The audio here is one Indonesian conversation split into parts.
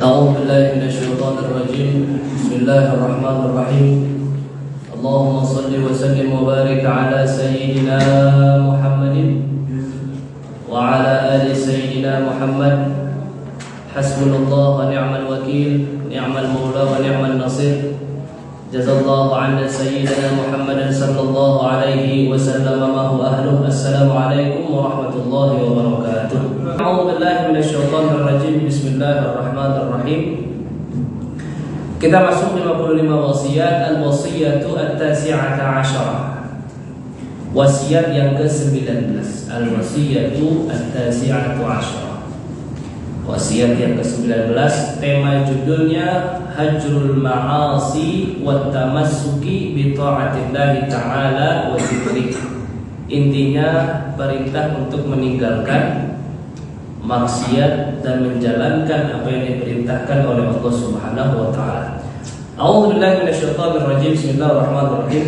أعوذ بالله من الشيطان الرجيم. بسم الله الرحمن الرحيم. اللهم صل وسلم وبارك على سيدنا محمد وعلى آل سيدنا محمد. حسبنا الله ونعم الوكيل، نعم المولى ونعم النصير. جزا الله عنا سيدنا محمد صلى الله عليه وسلم ما هو أهله. السلام عليكم ورحمة الله وبركاته. أعوذ بالله من الشيطان الرجيم. بسم الله الرحمن الرحيم. Kita masuk 55 wasiat. Al-wasiyatu at-tasi'ata asyarah. Wasiat yang ke-19. Al-wasiyatu at-tasi'atu asyarah. Wasiat yang ke-19. Tema judulnya Hajrul ma'asi wa tamassuki bi ta'atillahi ta'ala wa dzikri. Intinya perintah untuk meninggalkan maksiat dan menjalankan apa yang diperintahkan oleh Allah Subhanahu wa taala. A'udzu billahi minasyaitonir rajim. Bismillahirrahmanirrahim.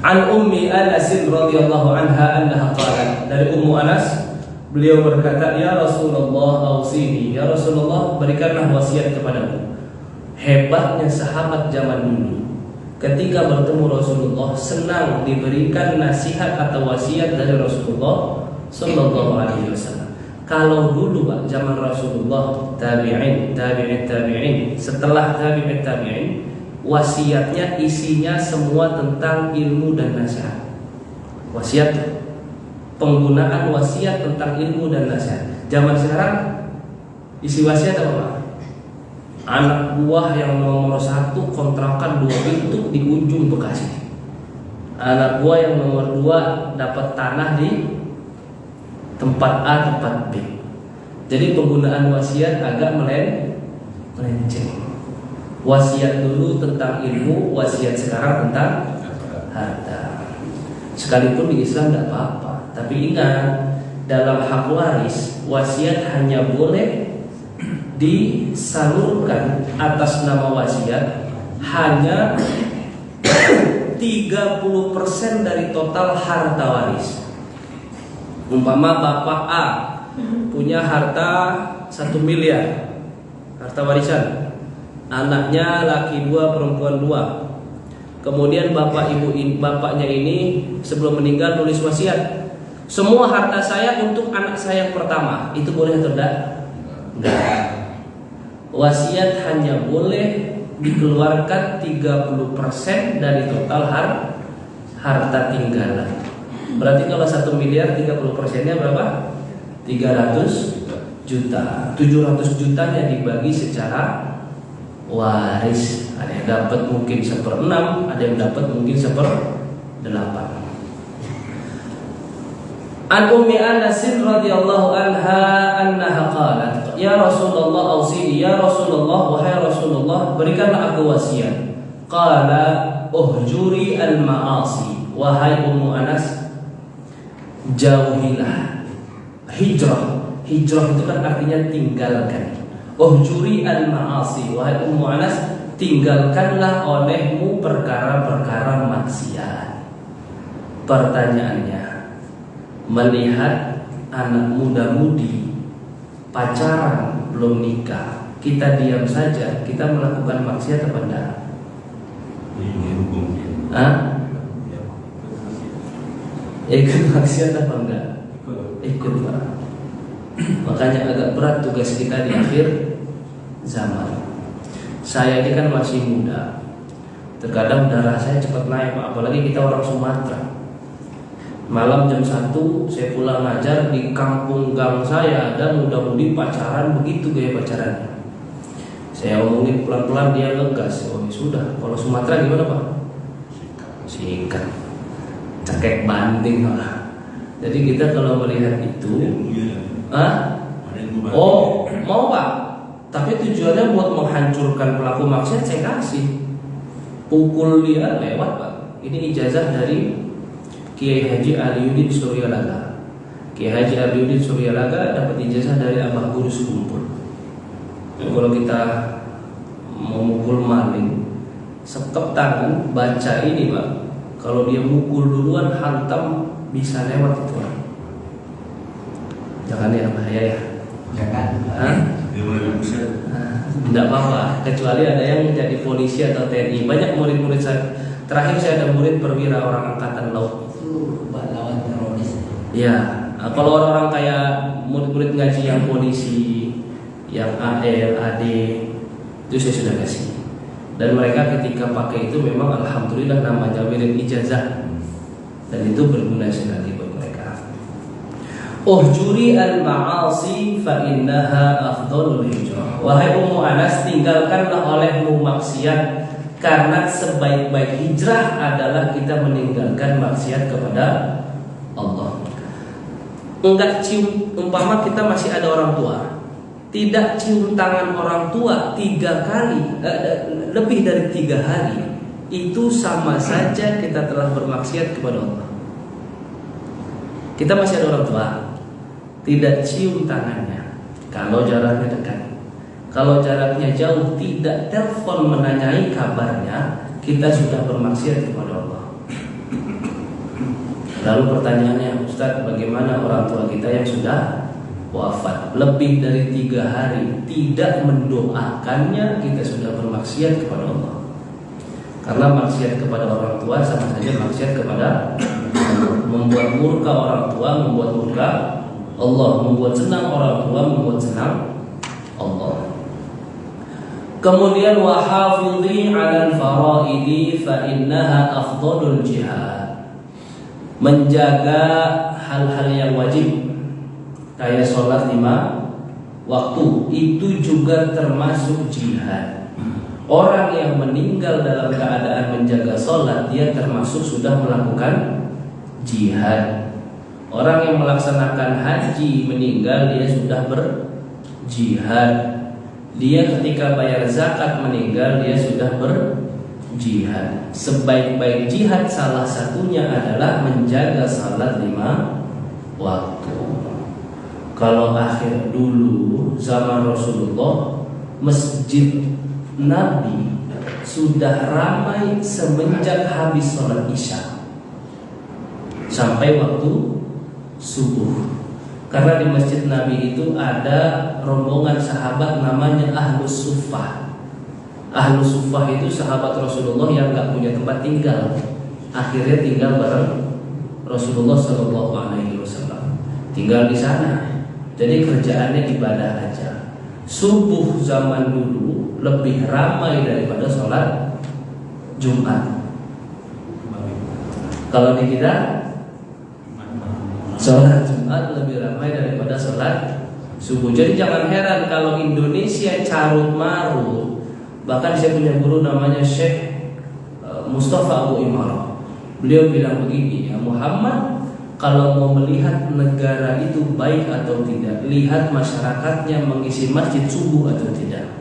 An Ummi Anas radhiyallahu anha annaha qalat. Dari Ummu Anas, beliau berkata, "Ya Rasulullah, ausini, ya Rasulullah, berikanlah wasiat kepadaku." Hebatnya sahabat zaman dulu, ketika bertemu Rasulullah senang diberikan nasihat atau wasiat dari Rasulullah sallallahu alaihi wasallam. Kalau dulu Pak, zaman Rasulullah, tabi'in, setelah tabi'in, wasiatnya isinya semua tentang ilmu dan nasihat. Wasiat, penggunaan wasiat tentang ilmu dan nasihat. Zaman sekarang isi wasiat apa Pak? Anak buah yang nomor 1 kontrakan 2 pintu di ujung Bekasi. Anak buah yang nomor 2 dapat tanah di tempat A, tempat B. Jadi penggunaan wasiat agak melenceng. Wasiat dulu tentang ilmu, wasiat sekarang tentang harta. Sekalipun di Islam tidak apa-apa, tapi ingat, dalam hak waris wasiat hanya boleh disalurkan atas nama wasiat hanya 30% dari total harta waris. Umpama Bapak A punya harta 1 miliar harta warisan, anaknya laki 2 perempuan 2. Kemudian bapaknya ini sebelum meninggal nulis wasiat, semua harta saya untuk anak saya yang pertama. Itu boleh atau tidak? Enggak. Wasiat hanya boleh dikeluarkan 30% dari total harta tinggalan. Berarti kalau 1 miliar 30%-nya berapa? 300 juta. 700 jutanya dibagi secara waris. Ada yang dapat mungkin 1/6, ada yang dapat mungkin 1/8. An Ummi Anas radhiyallahu anha annaha qalat, "Ya Rasulullah, ausini, ya Rasulullah, wahai Rasulullah, berikanlah aku wasiat." Qala uhjuri al-ma'asi. Wahai Ummu Anas, jauhilah. Hijrah itu kan artinya tinggalkan. Uhjuri al-ma'asi. Wahai Ummu Anas, tinggalkanlah olehmu perkara-perkara maksiat. Pertanyaannya, melihat anak muda-mudi pacaran belum nikah, kita diam saja, kita melakukan maksiat apa enggak? Ikut maksiat apa enggak? Ikut Pak. Makanya agak berat tugas kita di akhir zaman. Saya ini kan masih muda, terkadang darah saya cepat naik Pak, apalagi kita orang Sumatera. Malam jam 1 saya pulang ngajar, di kampung gang saya ada muda-mudi pacaran, begitu gaya pacarannya. Saya omongin pelan-pelan, dia ngegas. Oh sudah, kalau Sumatera gimana Pak? Sikat, cekek banting lah. Jadi kita kalau melihat itu, oh mau Pak, tapi tujuannya buat menghancurkan pelaku maksiat, saya kasih. Pukul dia lewat Pak. Ini ijazah dari Kiai Haji Aliuddin Suryalaga. Kiai Haji Aliuddin Suryalaga dapat ijazah dari Abah Guru Sekumpul. Kalau kita mau mukul maling, sekep tangan, baca ini Pak. Kalau dia mukul duluan, hantam, bisa lewat itu. Jangan ya, bahaya ya. Jangan. Tidak apa-apa, kecuali ada yang jadi polisi atau TNI. Banyak murid-murid saya. Terakhir saya ada murid perwira orang angkatan laut. Itu lawan teroris. Ya, kalau orang-orang kayak murid-murid ngaji yang polisi, yang AR, AD, itu saya sudah kasih. Dan mereka ketika pakai itu memang alhamdulillah namanya wirid ijazah. Dan itu berguna sekali buat mereka. Uhjuri al-ma'asi fa innaha afdalul hijrah. Wahai Ummu Anas, tinggalkanlah olehmu maksiat, karena sebaik-baik hijrah adalah kita meninggalkan maksiat kepada Allah. Enggak cium, umpama kita masih ada orang tua, tidak cium tangan orang tua 3 kali, lebih dari 3 hari, itu sama saja kita telah bermaksiat kepada Allah. Kita masih ada orang tua, tidak cium tangannya kalau jaraknya dekat. Kalau jaraknya jauh, tidak telepon menanyai kabarnya, kita sudah bermaksiat kepada Allah. Lalu pertanyaannya, Ustaz, bagaimana orang tua kita yang sudah wafat lebih dari 3 hari tidak mendoakannya, kita sudah bermaksiat kepada Allah. Karena maksiat kepada orang tua sama saja maksiat kepada Allah. Membuat murka orang tua, membuat murka Allah. Membuat senang orang tua, membuat senang Allah. Kemudian wahafidhi 'alal faraidi fa innaha afdalul jihad. Menjaga hal-hal yang wajib kayak sholat 5 waktu itu juga termasuk jihad. Orang yang meninggal dalam keadaan menjaga sholat, dia termasuk sudah melakukan jihad. Orang yang melaksanakan haji meninggal, dia sudah berjihad. Dia ketika bayar zakat meninggal, dia sudah berjihad. Sebaik-baik jihad salah satunya adalah menjaga salat 5 waktu. Kalau akhir dulu zaman Rasulullah, masjid Nabi sudah ramai semenjak habis sholat isya sampai waktu subuh. Karena di masjid Nabi itu ada rombongan sahabat namanya Ahlus Suffah. Ahlus Suffah itu sahabat Rasulullah yang gak punya tempat tinggal, akhirnya tinggal bareng Rasulullah SAW. Tinggal di sana. Jadi kerjaannya ibadah aja. Subuh zaman dulu lebih ramai daripada sholat Jumat. Kalau di kita sholat Jumat lebih ramai daripada sholat subuh. Jadi jangan heran kalau Indonesia carut marut. Bahkan saya punya guru namanya Syekh Mustafa Abu Imarah. Beliau bilang begini, ya Muhammad, kalau mau melihat negara itu baik atau tidak, lihat masyarakatnya mengisi masjid subuh atau tidak.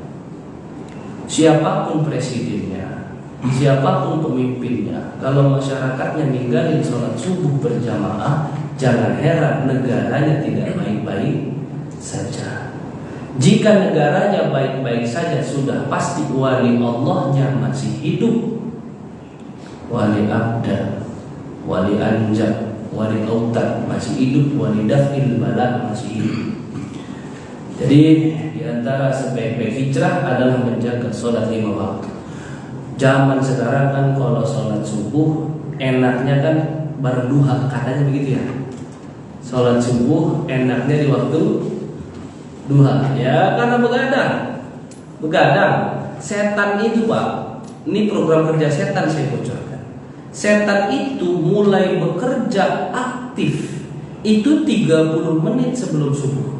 Siapapun presidennya, siapapun pemimpinnya, kalau masyarakatnya ninggalin sholat subuh berjamaah, jangan heran negaranya tidak baik-baik saja. Jika negaranya baik-baik saja, sudah pasti wali Allahnya masih hidup. Wali Abda, wali Anjab, wali Autad masih hidup, wali Daf'il Balad masih hidup. Jadi diantara sebaik-baik hijrah adalah menjaga sholat 5 waktu. Zaman sekarang kan kalau sholat subuh enaknya kan berduha, katanya begitu ya. Sholat subuh enaknya di waktu duha, ya karena begadang. Setan itu Pak, ini program kerja setan saya bocorkan. Setan itu mulai bekerja aktif itu 30 menit sebelum subuh.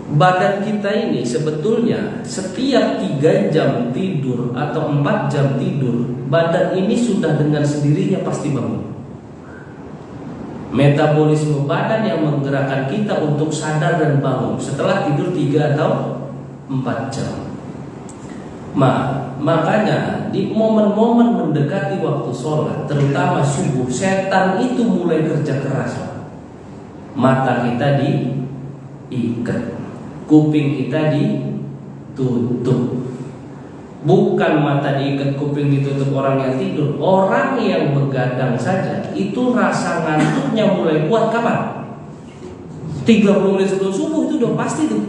Badan kita ini sebetulnya setiap 3 jam tidur atau 4 jam tidur, badan ini sudah dengan sendirinya pasti bangun. Metabolisme badan yang menggerakkan kita untuk sadar dan bangun setelah tidur 3 atau 4 jam. Makanya di momen-momen mendekati waktu sholat, terutama subuh, setan itu mulai kerja keras. Mata kita diikat, kuping kita ditutup. Bukan mata diikat, kuping ditutup orang yang tidur. Orang yang begadang saja itu rasa ngantuknya mulai kuat kapan? 30 menit sebelum subuh itu udah pasti tuh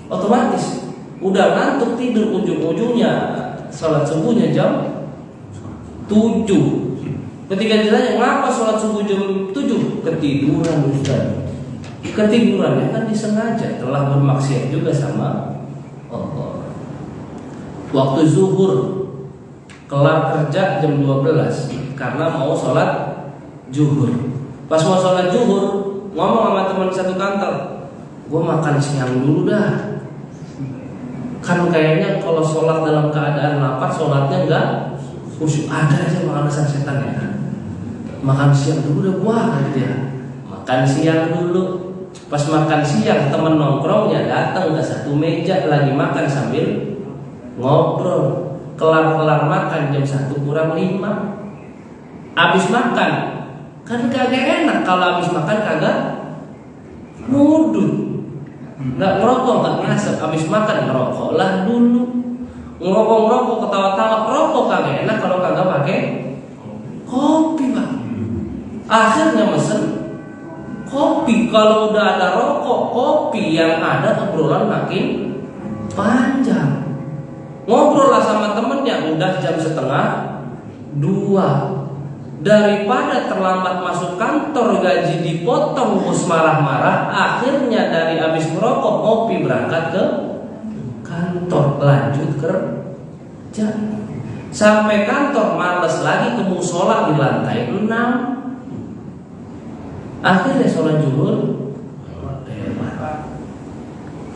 otomatis udah ngantuk tidur, ujung-ujungnya sholat subuhnya jam 7. Ketika ditanya ngapa sholat subuh jam 7, ketiduran Ustaz. Ketidurannya kan disengaja, telah bermaksiat juga sama Allah. Waktu zuhur kelar kerja jam 12 karena mau sholat zuhur. Pas mau sholat zuhur ngomong sama teman satu kantor, gue makan siang dulu dah. Kan kayaknya kalau sholat dalam keadaan lapar, sholatnya enggak khusyuk. Ada aja alasan setan ya. Makan siang dulu dah gua gitu ya. Makan siang dulu. Pas makan siang temen nongkrongnya datang ke satu meja lagi makan sambil ngobrol. Kelar-kelar makan jam 1:45. Abis makan kan kagak enak kalau abis makan kagak ngudut. Nggak ngerokok, nggak ngasep. Abis makan ngerokok lah dulu. Ngerokok ketawa-tawa. Rokok kagak enak kalau kagak pakai kopi Pak. Akhirnya mesen kopi. Kalau udah ada rokok, kopi, yang ada obrolan makin panjang. Ngobrol lah sama temennya, udah jam 1:30. Daripada terlambat masuk kantor, gaji dipotong, bos marah-marah, akhirnya dari habis merokok ngopi berangkat ke kantor, lanjut kerja. Sampai kantor males lagi, ke musola di lantai 6. Akhirnya sholat zuhur lewat.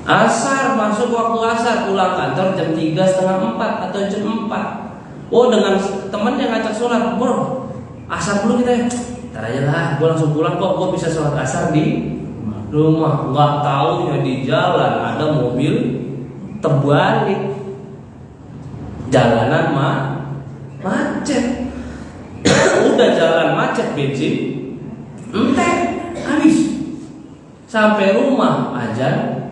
Asar, masuk waktu asar, pulang kantor jam 3:30 atau jam 4. Oh, dengan temennya ngajak sholat, bro, asar dulu kita ya. Ntar aja lah, gue langsung pulang kok, gue bisa sholat asar di rumah. Nggak tahu ya di jalan ada mobil terbalik, jalanan macet. Udah jalan macet, bensin entek habis. Sampai rumah azan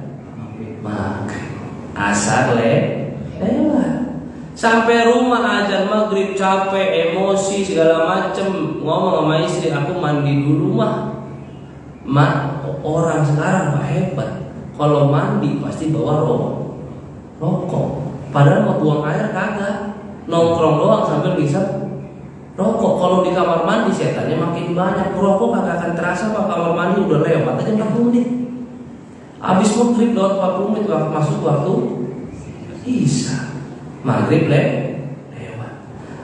maghrib, asar lewat. Sampai rumah azan maghrib, capek, emosi segala macem, ngomong sama istri, aku mandi dulu mah. Orang sekarang mah hebat, kalau mandi pasti bawa rokok. Padahal mau buang air kagak, nongkrong doang sambil ngisep rokok. Kalau di kamar mandi setannya makin banyak. Rokok kagak akan terasa Pak, kamar mandi udah lewat aja 40 menit. Habis maghrib lewat 40 menit masuk waktu isya. Maghrib lewat.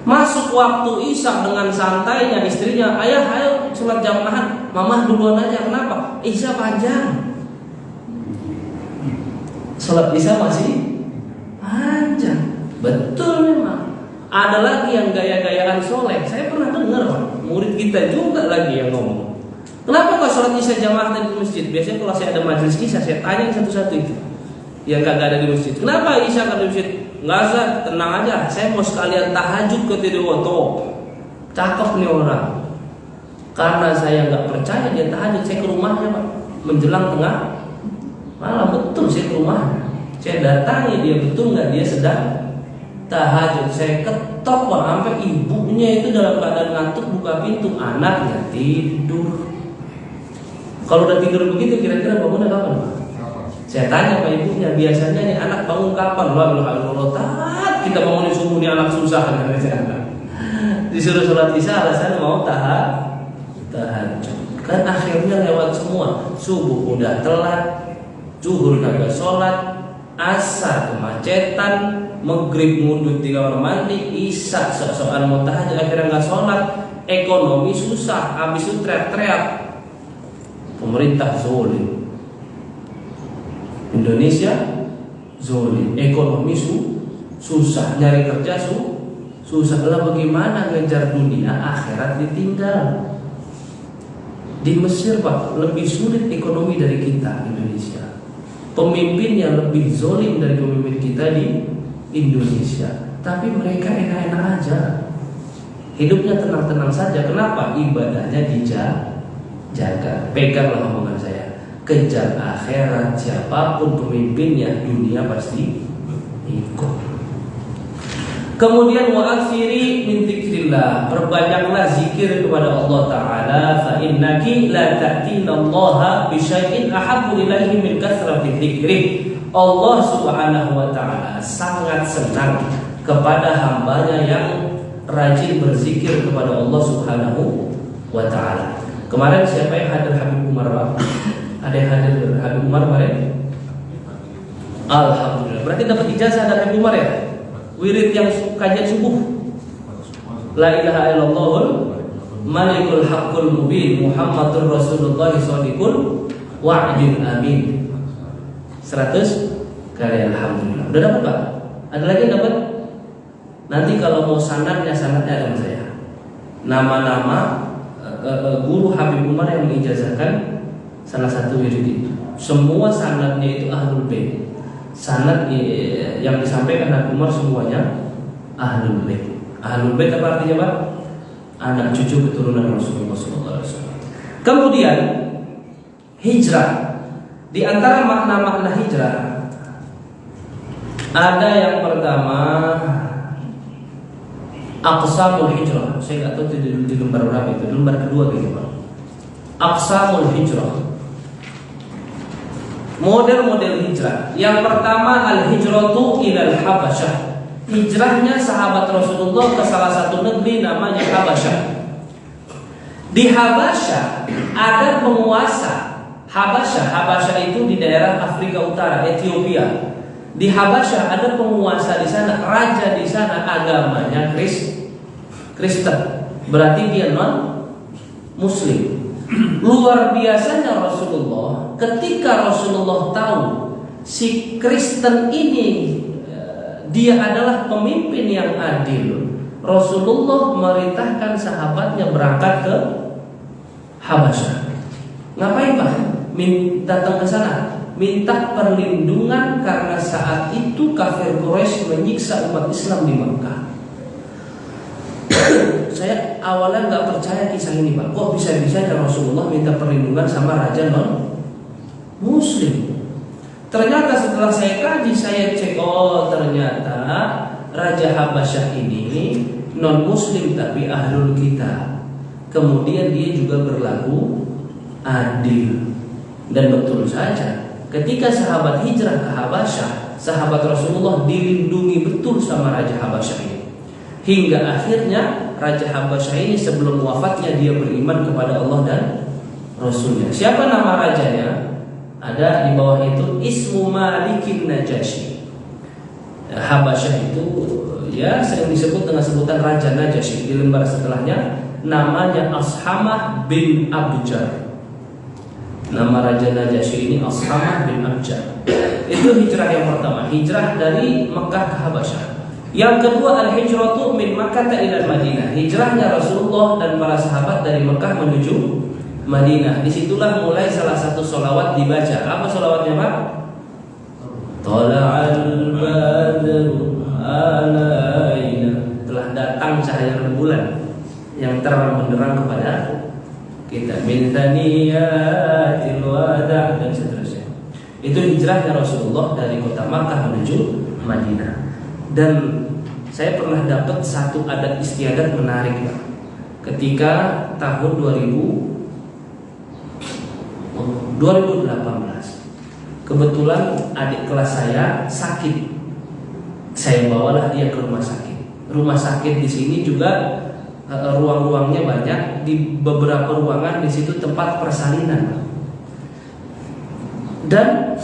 Masuk waktu isya dengan santainya istrinya, ayah ayo sholat jamaah, mama duluan aja. Kenapa? Isya panjang. Sholat isya masih panjang. Betul memang. Ada lagi yang gaya-gayaan soleh. Saya pernah dengar Pak, murid kita juga lagi yang ngomong, kenapa kok sholat isya jamaah di masjid? Biasanya kalau saya ada majelis isya, saya tanya satu-satu itu yang kagak ada di masjid, kenapa isya kagak di masjid? Nggak usah, tenang aja, saya mau sekalian tahajud ke Tidewoto. Cakep nih orang. Karena saya nggak percaya dia tahajud, saya ke rumahnya Pak, menjelang tengah malam. Betul, saya ke rumahnya, saya datangi dia, betul nggak dia sedang tahajud. Saya ketok Pak, sampai ibunya itu dalam keadaan ngantuk buka pintu, anaknya tidur. Kalau udah tidur begitu, kira-kira bangunnya kapan Pak? Saya tanya Pak ibunya, biasanya nih anak bangun kapan? Allah, kita bangunin subuh nih anak susah. Disuruh sholat isya alasan mau tahajud. Kan akhirnya lewat semua. Subuh udah telat, zuhur kagak sholat, asar kemacetan, maghrib ngudut di kamar mandi, isya sok-sokan mau tahajud akhirnya nggak sholat. Ekonomi susah, habis itu teriak-teriak pemerintah zolim, Indonesia zolim, ekonomi susah, nyari kerja susah. Lah bagaimana ngejar dunia, akhirat ditinggal. Di Mesir Pak lebih sulit ekonomi dari kita Indonesia. Pemimpinnya lebih zolim dari pemimpin kita di Indonesia. Tapi mereka enak-enak aja, hidupnya tenang-tenang saja. Kenapa? Ibadahnya dijaga. Peganglah omongan saya, kejar akhirat, siapapun pemimpinnya dunia pasti ikut. Kemudian wa aktsiri min dzikrillah, perbanyaklah zikir kepada Allah Taala. Fa innaki la ta'tinallaha bi syai'in ahabbu ilaihi min kathrati dzikrih. Allah Subhanahu wa taala sangat senang kepada hambanya yang rajin berzikir kepada Allah Subhanahu wa taala. Kemarin siapa yang hadir Habib Umar, Pak? Ada yang hadir Habib Umar kemarin? Alhamdulillah. Berarti dapat ijazah dari Habib Umar ya? Wirid yang kajian subuh. La ilaha illallahul malikul haqqul mubin Muhammadur Rasulullah shadiqul wa'dil amin. 100 kali alhamdulillah. Udah dapat Pak? Ada lagi yang dapat? Nanti kalau mau sanadnya ada sama saya. Nama-nama guru Habib Umar yang mengijazahkan salah satu wirid itu. Semua sanadnya itu ahlul bait. Sanad yang disampaikan Habib Umar semuanya ahlul bait. Ahlul bait apa artinya Pak? Anak cucu keturunan Rasulullah SAW. Kemudian hijrah. Di antara makna-makna hijrah ada yang pertama aqsamul hijrah. Saya nggak tahu di lembar berapa itu. Di lembar kedua gitu Pak. Aqsamul hijrah. Model-model hijrah. Yang pertama al-hijratu ilal Habasyah. Hijrahnya sahabat Rasulullah ke salah satu negeri namanya Habasyah. Di Habasyah ada penguasa. Habasyah itu di daerah Afrika Utara, Ethiopia. Di Habasyah ada penguasa di sana, raja di sana agamanya Kristen. Berarti dia non Muslim. Luar biasanya Rasulullah, ketika Rasulullah tahu si Kristen ini dia adalah pemimpin yang adil, Rasulullah merintahkan sahabatnya berangkat ke Habasyah. Ngapain Pak? Datang ke sana, minta perlindungan karena saat itu kafir Quraisy menyiksa umat Islam di Makkah. Saya awalnya nggak percaya kisah ini Pak. Kok bisa-bisanya Rasulullah minta perlindungan sama raja non Muslim? Ternyata setelah saya kaji, saya cek, oh ternyata raja Habasyah ini non Muslim tapi ahlul kitab. Kemudian dia juga berlaku adil. Dan betul saja, ketika sahabat hijrah ke Habasyah, sahabat Rasulullah dilindungi betul sama raja Habasyah ini. Hingga akhirnya raja Habasyah ini sebelum wafatnya dia beriman kepada Allah dan Rasulnya. Siapa nama rajanya? Ada di bawah itu Ismu Malikin Najasyi. Habasyah itu ya sering disebut dengan sebutan Raja Najasyi. Di lembar setelahnya namanya Ashamah bin Abjar. Nama Raja Najasyi ini Ashamah bin Abjar. Itu hijrah yang pertama, hijrah dari Mekah ke Habasyah. Yang kedua al-hijratu min Makkah ila Madinah. Hijrahnya Rasulullah dan para sahabat dari Mekah menuju Madinah. Disitulah mulai salah satu sholawat dibaca. Apa sholawatnya Pak? Tala'al badru alaina. Telah datang cahaya rembulan yang terang benderang kepada kita. Min thaniyatil wada' dan seterusnya. Itu hijrahnya Rasulullah dari kota Makkah menuju Madinah. Dan saya pernah dapat satu adat istiadat menarik Pak. Ketika tahun 2018, kebetulan adik kelas saya sakit. Saya bawalah dia ke rumah sakit. Rumah sakit di sini juga ruang-ruangnya banyak. Di beberapa ruangan di situ tempat persalinan. Dan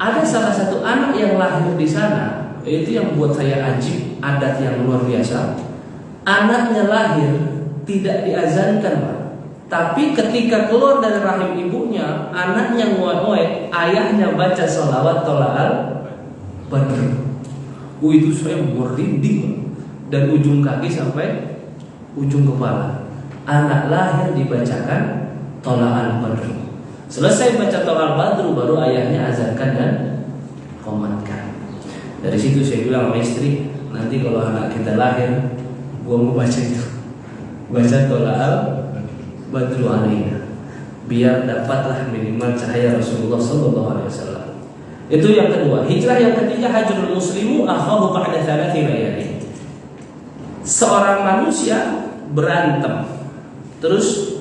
ada salah satu anak yang lahir di sana. Itu yang buat saya ajib, adat yang luar biasa. Anaknya lahir tidak diazankan Pak. Tapi ketika keluar dari rahim ibunya, anaknya ngoe-ngoe, ayahnya baca sholawat tola'al badr. Itu saya merinding dan ujung kaki sampai ujung kepala. Anak lahir dibacakan tola'al badr. Selesai baca tola'al badr, baru ayahnya azankan dan komatkan. Dari situ saya bilang sama istri, nanti kalau anak kita lahir, gua mau baca itu, baca tola'al badru alaina, biar dapatlah minimal cahaya Rasulullah SAW. Itu yang kedua. Hijrah yang ketiga, hajrul muslimu akhahu ba'da thalathi layali. seorang manusia berantem, terus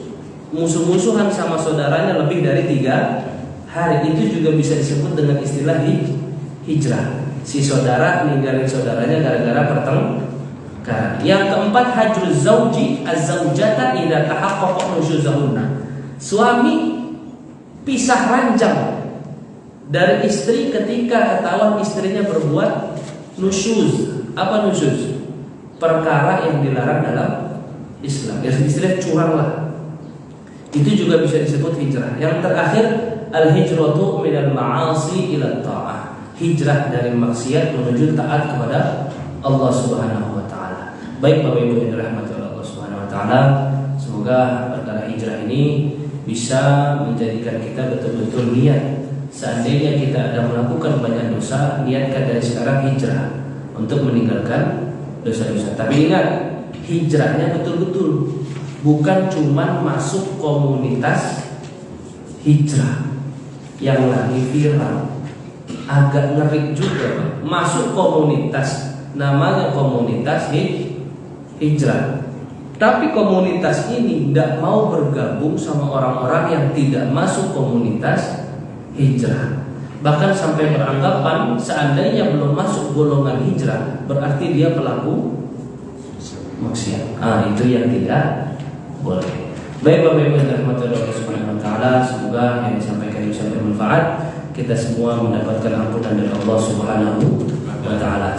musuh-musuhan sama saudaranya lebih dari 3 hari, itu juga bisa disebut dengan istilah hijrah. Si saudara ninggalin saudaranya gara-gara pertengkaran. Yang keempat, hajrul zauji az-zaujata idza tahaqqaqa nusyuzahunna. Suami pisah ranjang dari istri ketika ketahuan istrinya berbuat nusyuz. Apa nusyuz? Perkara yang dilarang dalam Islam. Ya, istilah curang lah. Itu juga bisa disebut hijrah. Yang terakhir, al-hijratu minal ma'asi ila ta'ah. Hijrah dari maksiat menuju taat kepada Allah Subhanahu wa taala. Baik Bapak Ibu yang dirahmati oleh Allah Subhanahu wa taala, semoga perkara hijrah ini bisa menjadikan kita betul-betul niat. Seandainya kita ada melakukan banyak dosa, niatkan dari sekarang hijrah untuk meninggalkan dosa-dosa. Tapi ingat, hijrahnya betul-betul, bukan cuma masuk komunitas hijrah yang lagi viral. Agak ngeri juga, masuk komunitas, namanya komunitas hijrah, tapi komunitas ini tidak mau bergabung sama orang-orang yang tidak masuk komunitas hijrah. Bahkan sampai beranggapan seandainya belum masuk golongan hijrah berarti dia pelaku maksiat. Itu yang tidak boleh. Baik Bapak Ibu yang dirahmati Allah Subhanahu wa taala, semoga yang disampaikan bisa bermanfaat. Kita semua mendapatkan ampunan dari Allah Subhanahu wa taala.